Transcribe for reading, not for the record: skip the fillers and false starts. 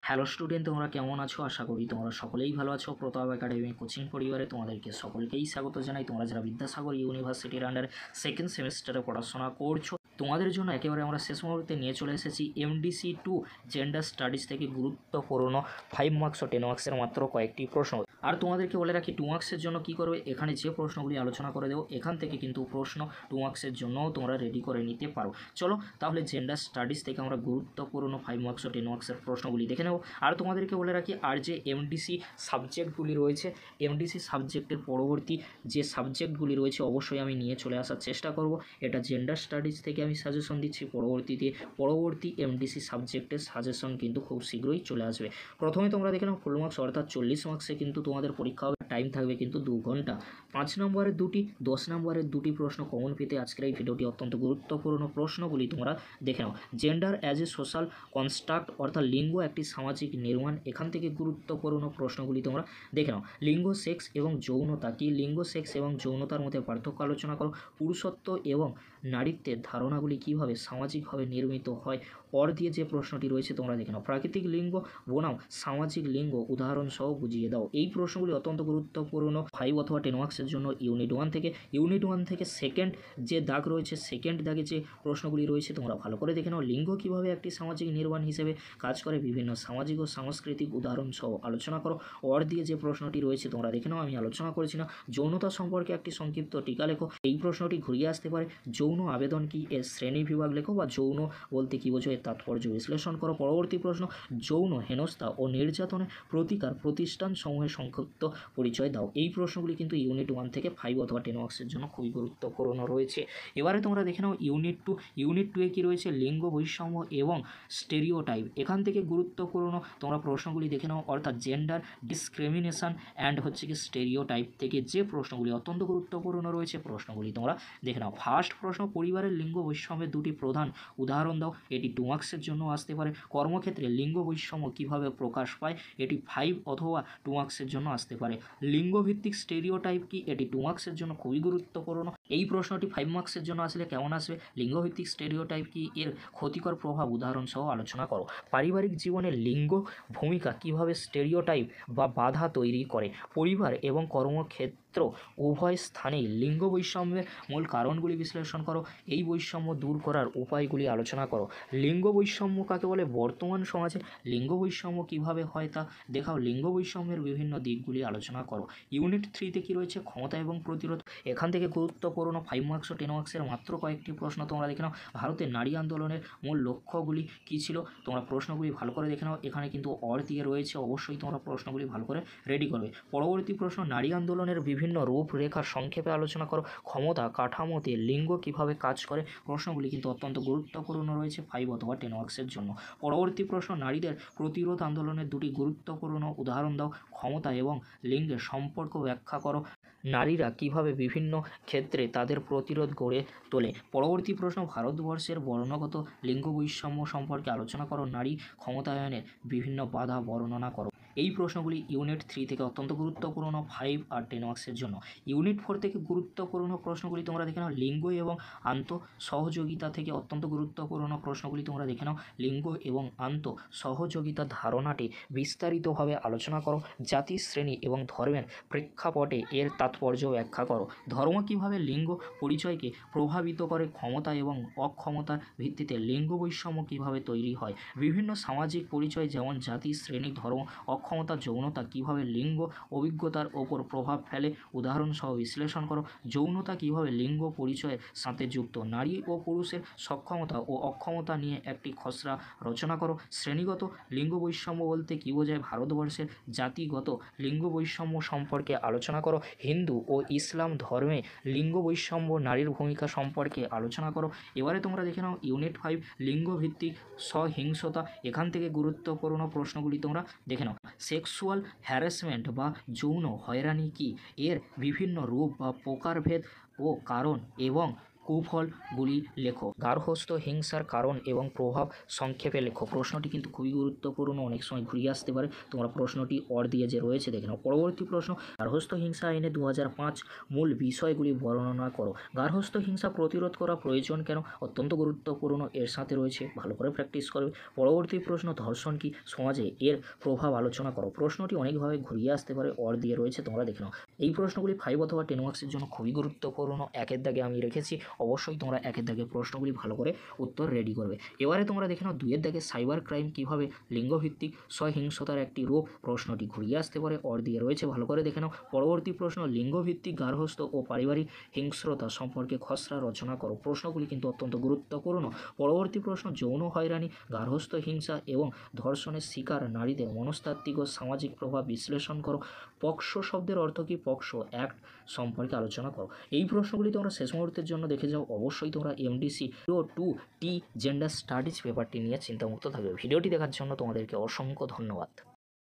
Hello student, তোমরা কেমন আছো? আশা করি তোমরা সকলেই ভালো আছো। প্রতাপ একাডেমি কোচিং পরিবারে তোমাদেরকে সকলকেই স্বাগত জানাই। তোমরা যারা বিদ্যাসাগর ইউনিভার্সিটির আন্ডারে সেকেন্ড সেমিস্টারে পড়াশোনা করছো, তোমাদের জন্য একেবারে আমরা শেষ মুহূর্তে নিয়ে চলে এসেছি এমডিসি 2 জেন্ডার স্টাডিজ থেকে গুরুত্বপূর্ণ 5 মার্কস ও 10 মার্কসের মাত্র কয়েকটি প্রশ্ন। আর তোমাদেরকে বলে রাখি 2 মার্কসের জন্য কী করবে, এখানে যে প্রশ্নগুলি আলোচনা করে দেবো এখান থেকে কিন্তু প্রশ্ন 2 মার্কসের জন্যও তোমরা রেডি করে নিতে পারো। চলো তাহলে জেন্ডার স্টাডিজ থেকে আমরা গুরুত্বপূর্ণ 5 মার্কস ও 10 মার্কসের প্রশ্নগুলি দেখে নেব। আর তোমাদেরকে বলে রাখি, আর যে এমডিসি সাবজেক্টগুলি রয়েছে, এমডিসি সাবজেক্টের পরবর্তী যে সাবজেক্টগুলি রয়েছে অবশ্যই আমি নিয়ে চলে আসার চেষ্টা করব। এটা জেন্ডার স্টাডিজ থেকে আমি সাজেশন দিচ্ছি, পরবর্তী এমডিসি সাবজেক্টের সাজেশন কিন্তু খুব শীঘ্রই চলে আসবে। প্রথমে তোমরা দেখে নাও ফুল মার্কস অর্থাৎ 40 মার্কসে কিন্তু তোমাদের পরীক্ষা হবে, টাইম থাকবে কিন্তু 2 ঘন্টা। 5 নম্বরের 2টি, 10 নম্বরের 2টি প্রশ্ন কমন পেতে আজকের এই ভিডিওটি অত্যন্ত গুরুত্বপূর্ণ। প্রশ্নগুলি তোমরা দেখে নাও। Gender as a social construct অর্থাৎ লিঙ্গ একটি সামাজিক নির্মাণ, এখান থেকে গুরুত্বপূর্ণ প্রশ্নগুলি তোমরা দেখে নাও। লিঙ্গ, সেক্স এবং যৌনতা কি? লিঙ্গ, সেক্স এবং যৌনতার মধ্যে পার্থক্য আলোচনা করো। পুরুষত্ব এবং নারীত্বের ধারণাগুলি কীভাবে সামাজিকভাবে নির্মিত হয়, অর দিয়ে যে প্রশ্নটি রয়েছে তোমরা দেখে নাও। প্রাকৃতিক লিঙ্গ বনাম সামাজিক লিঙ্গ উদাহরণসহ বুঝিয়ে দাও। এই প্রশ্নগুলি অত্যন্ত গুরুত্বপূর্ণ 5 অথবা 10 মার্কসের জন্য ইউনিট 1 থেকে সেকেন্ড যে দাগ রয়েছে, সেকেন্ড দাগে যে প্রশ্নগুলি রয়েছে তোমরা ভালো করে দেখে নাও। লিঙ্গ কীভাবে একটি সামাজিক নির্মাণ হিসেবে কাজ করে, বিভিন্ন সামাজিক ও সাংস্কৃতিক উদাহরণসহ আলোচনা করো। অর দিয়ে যে প্রশ্নটি রয়েছে তোমরা দেখে নাও, আমি আলোচনা করেছি না। যৌনতা সম্পর্কে একটি সংক্ষিপ্ত টিকা লেখো। এই প্রশ্নটি ঘুরিয়ে আসতে পারে। যৌন আবেদন কি, এর শ্রেণী বিভাগ লেখো, বা যৌন বলতে কী বোঝো এর তাৎপর্য বিশ্লেষণ করো। পরবর্তী প্রশ্ন, যৌন হেনস্থা ও নির্যাতনের প্রতিকার প্রতিষ্ঠান সমূহের সংক্ষিপ্ত পরিচয় দাও। এই প্রশ্নগুলি কিন্তু ইউনিট 1 থেকে 5 অথবা 10 মার্কসের জন্য খুবই গুরুত্বপূর্ণ রয়েছে। এবারে তোমরা দেখে নাও ইউনিট 2 এ কী রয়েছে, লিঙ্গ বৈষম্য এবং স্টেরিওটাইপ। এখান থেকে গুরুত্বপূর্ণ তোমরা প্রশ্নগুলি দেখে নাও, অর্থাৎ জেন্ডার ডিসক্রিমিনেশন অ্যান্ড হচ্ছে কি স্টেরিওটাইপ থেকে যে প্রশ্নগুলি অত্যন্ত গুরুত্বপূর্ণ রয়েছে প্রশ্নগুলি তোমরা দেখে নাও। ফার্স্ট প্রশ্ন, পরিবারের লিঙ্গ বৈষম্যের 2টি প্রধান উদাহরণ দাও। এটি 2 মার্কসের জন্য আসতে পারে। কর্মক্ষেত্রে লিঙ্গ বৈষম্য কীভাবে প্রকাশ পায়, এটি 5 অথবা 2 মার্কসের জন্য আসতে পারে। লিঙ্গভিত্তিক স্টেরিওটাইপ কি, এটি 2 মার্কসের জন্য খুবই গুরুত্বপূর্ণ। এই প্রশ্নটি 5 মার্কসের জন্য আসলে কেমন আসবে, লিঙ্গভিত্তিক স্টেরিওটাইপ কি, এর ক্ষতিকর প্রভাব উদাহরণ সহ আলোচনা করো। পারিবারিক জীবনে লিঙ্গ ভূমিকা কীভাবে স্টেরিওটাইপ বা বাধা তৈরি করে। পরিবার এবং কর্মক্ষেত্র উভয় স্থানেই লিঙ্গ বৈষম্যের মূল কারণগুলি বিশ্লেষণ করো। এই বৈষম্য দূর করার উপায়গুলি আলোচনা করো। লিঙ্গ বৈষম্য কাকে বলে, বর্তমান সমাজে লিঙ্গ বৈষম্য কীভাবে হয় তা দেখাও। লিঙ্গ বৈষম্যের বিভিন্ন দিকগুলি আলোচনা করো। ইউনিট 3 কী রয়েছে, ক্ষমতা এবং প্রতিরোধ। এখান থেকে গুরুত্বপূর্ণ 5 মার্কস ও 10 মার্কসের মাত্র কয়েকটি প্রশ্ন তোমরা দেখে নাও। ভারতের নারী আন্দোলনের মূল লক্ষ্যগুলি কী ছিল, তোমরা প্রশ্নগুলি ভালো করে দেখে নাও। এখানে কিন্তু অর দিয়ে রয়েছে, অবশ্যই তোমরা প্রশ্নগুলি ভালো করে রেডি করবে। পরবর্তী প্রশ্ন, নারী আন্দোলনের বিভিন্ন রূপরেখা সংক্ষেপে আলোচনা করো। ক্ষমতা কাঠামোতে লিঙ্গ কীভাবে কাজ করে, প্রশ্নগুলি কিন্তু অত্যন্ত গুরুত্বপূর্ণ রয়েছে 5 অথবা 10 মার্কসের জন্য। পরবর্তী প্রশ্ন, নারীদের প্রতিরোধ আন্দোলনের 2টি গুরুত্বপূর্ণ উদাহরণ দাও। ক্ষমতা এবং লিঙ্গের সম্পর্ক ব্যাখ্যা করো। নারীরা কিভাবে বিভিন্ন ক্ষেত্রে তাদের প্রতিরোধ গড়ে তোলে। পরবর্তী প্রশ্ন, ভারতবর্ষের বর্ণগত লিঙ্গ বৈষম্য সম্পর্কে আলোচনা করো। নারী ক্ষমতায়নের বিভিন্ন বাধা বর্ণনা করো। এই প্রশ্নগুলি ইউনিট 3 থেকে অত্যন্ত গুরুত্বপূর্ণ 5 আর 10 মার্কসের জন্য। ইউনিট 4 থেকে গুরুত্বপূর্ণ প্রশ্নগুলি তোমরা দেখে নাও। লিঙ্গ এবং আন্ত সহযোগিতা থেকে অত্যন্ত গুরুত্বপূর্ণ প্রশ্নগুলি তোমরা দেখে নাও। লিঙ্গ এবং আন্ত সহযোগিতা ধারণাটি বিস্তারিতভাবে আলোচনা করো। জাতি, শ্রেণী এবং ধর্মের প্রেক্ষাপটে এর তাৎপর্য ব্যাখ্যা করো। ধর্ম কীভাবে লিঙ্গ পরিচয়কে প্রভাবিত করে। ক্ষমতা এবং অক্ষমতার ভিত্তিতে লিঙ্গ বৈষম্য কীভাবে তৈরি হয়। বিভিন্ন সামাজিক পরিচয় যেমন জাতি, শ্রেণী, ধর্ম, অক্ষমতা, যৌনতা কীভাবে লিঙ্গ অভিজ্ঞতার ওপর প্রভাব ফেলে উদাহরণসহ বিশ্লেষণ করো। যৌনতা কীভাবে লিঙ্গ পরিচয়ের সাথে যুক্ত। নারী ও পুরুষের সক্ষমতা ও অক্ষমতা নিয়ে একটি খসড়া রচনা করো। শ্রেণীগত লিঙ্গ বৈষম্য বলতে কী বোঝায়, ভারতবর্ষের জাতিগত লিঙ্গ বৈষম্য সম্পর্কে আলোচনা করো। হিন্দু ও ইসলাম ধর্মে লিঙ্গ বৈষম্য, নারীর ভূমিকা সম্পর্কে আলোচনা করো। এবারে তোমরা দেখে নাও ইউনিট 5 লিঙ্গভিত্তিক সহিংসতা। এখান থেকে গুরুত্বপূর্ণ প্রশ্নগুলি তোমরা দেখে নাও। সেক্সুয়াল হ্যারাসমেন্ট বা যৌন হয়রানি কি, এর বিভিন্ন রূপ বা প্রকারভেদ ও কারণ এবং কুফলগুলি লেখো। গার্হস্থ্য হিংসার কারণ এবং প্রভাব সংক্ষেপে লেখো। প্রশ্নটি কিন্তু খুবই গুরুত্বপূর্ণ, অনেক সময় ঘুরিয়ে আসতে পারে। তোমরা প্রশ্নটি অর দিয়ে যে রয়েছে দেখে নাও। পরবর্তী প্রশ্ন, গার্হস্থ্য হিংসা আইনে 2005 মূল বিষয়গুলি বর্ণনা করো। গার্হস্থ্য হিংসা প্রতিরোধ করা প্রয়োজন কেন? অত্যন্ত গুরুত্বপূর্ণ, এর সাথে রয়েছে, ভালো করে প্র্যাকটিস করবে। পরবর্তী প্রশ্ন, ধর্ষণ কি সমাজে, এর প্রভাব আলোচনা করো। প্রশ্নটি অনেকভাবে ঘুরিয়ে আসতে পারে, অর দিয়ে রয়েছে, তোমরা দেখে নাও। এই প্রশ্নগুলি 5 অথবা 10 মার্কসের জন্য খুবই গুরুত্বপূর্ণ। একের দাগে আমি রেখেছি, অবশ্যই তোমরা একের দাগে প্রশ্নগুলি ভালো করে উত্তর রেডি করবে। এবারে তোমরা দেখে নাও 2 এর দাগে সাইবার ক্রাইম কীভাবে লিঙ্গভিত্তিক সহিংসতার একটি রূপ। প্রশ্নটি ঘুরিয়ে আসতে পারে, অর দিয়ে রয়েছে, ভালো করে দেখে নাও। পরবর্তী প্রশ্ন, লিঙ্গভিত্তিক গার্হস্থ্য ও পারিবারিক হিংস্রতা সম্পর্কে খসড়া রচনা করো। প্রশ্নগুলি কিন্তু অত্যন্ত গুরুত্বপূর্ণ। পরবর্তী প্রশ্ন, যৌন হয়রানি, গার্হস্থ্য হিংসা এবং ধর্ষণের শিকার নারীদের মনস্তাত্ত্বিক ও সামাজিক প্রভাব বিশ্লেষণ করো। পক্সো শব্দের অর্থ কী? পক্সো অ্যাক্ট সম্পর্কে আলোচনা করো। এই প্রশ্নগুলি তোমরা শেষ মুহূর্তের জন্য দেখে যাও। অবশ্যই তোমরা MDC 2T জেন্ডার স্টাডিজ পেপারটি নিয়ে চিন্তামুক্ত থাকবে। ভিডিওটি দেখার জন্য তোমাদেরকে অসংখ্য ধন্যবাদ।